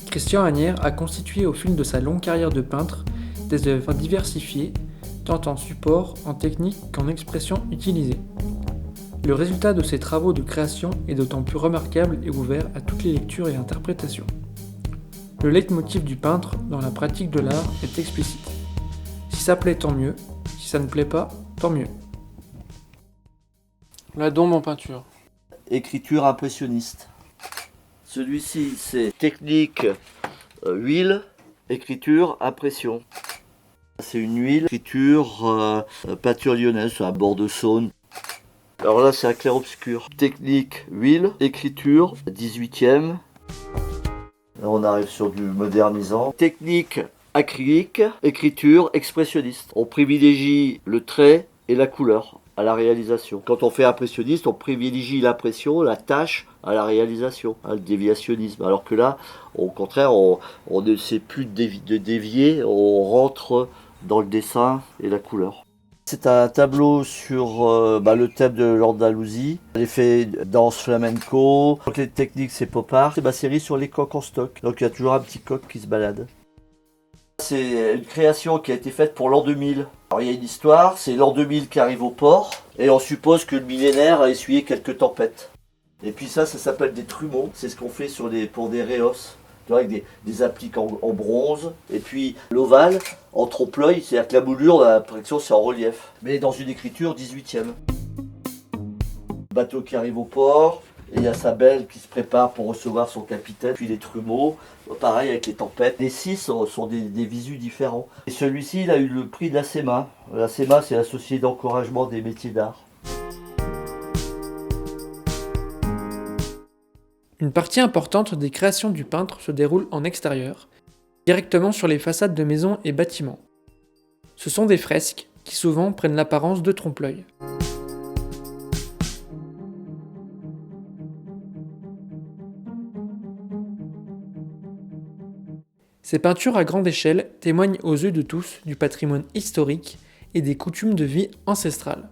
Christian Agnières a constitué au fil de sa longue carrière de peintre des œuvres diversifiées, tant en support, en technique qu'en expression utilisée. Le résultat de ses travaux de création est d'autant plus remarquable et ouvert à toutes les lectures et interprétations. Le leitmotiv du peintre dans la pratique de l'art est explicite. Si ça plaît, tant mieux. Si ça ne plaît pas, tant mieux. La Dombe en peinture. Écriture impressionniste. Celui-ci, c'est technique huile, écriture, impression. C'est une huile, écriture, peinture lyonnaise, à bord de Saône. Alors là, c'est un clair-obscur. Technique huile, écriture, 18e. Là, on arrive sur du modernisant. Technique acrylique, écriture expressionniste. On privilégie le trait et la couleur à la réalisation. Quand on fait impressionniste, on privilégie l'impression, la tâche à la réalisation, le déviationnisme. Alors que là, au contraire, on ne sait plus de dévier, on rentre dans le dessin et la couleur. C'est un tableau sur le thème de l'Andalousie, l'effet danse flamenco. Donc les techniques, c'est pop art. C'est ma série sur les coqs en stock. Donc il y a toujours un petit coq qui se balade. C'est une création qui a été faite pour l'an 2000. Alors il y a une histoire, c'est l'an 2000 qui arrive au port, et on suppose que le millénaire a essuyé quelques tempêtes. Et puis ça s'appelle des trumeaux, c'est ce qu'on fait pour des réos, avec des appliques en bronze, et puis l'ovale en trompe-l'œil, c'est-à-dire que la moulure, l'impression c'est en relief, mais dans une écriture 18e. Bateau qui arrive au port, et il y a sa belle qui se prépare pour recevoir son capitaine, puis les trumeaux, pareil avec les tempêtes. Les 6 sont des visus différents. Et celui-ci, il a eu le prix de la SEMA. La SEMA, c'est la Société d'encouragement des métiers d'art. Une partie importante des créations du peintre se déroule en extérieur, directement sur les façades de maisons et bâtiments. Ce sont des fresques qui souvent prennent l'apparence de trompe-l'œil. Ces peintures à grande échelle témoignent aux yeux de tous du patrimoine historique et des coutumes de vie ancestrales.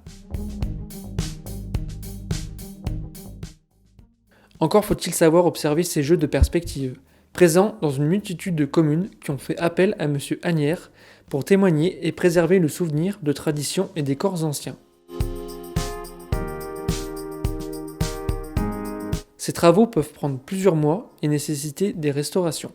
Encore faut-il savoir observer ces jeux de perspective, présents dans une multitude de communes qui ont fait appel à M. Agnières pour témoigner et préserver le souvenir de traditions et des corps anciens. Ces travaux peuvent prendre plusieurs mois et nécessiter des restaurations.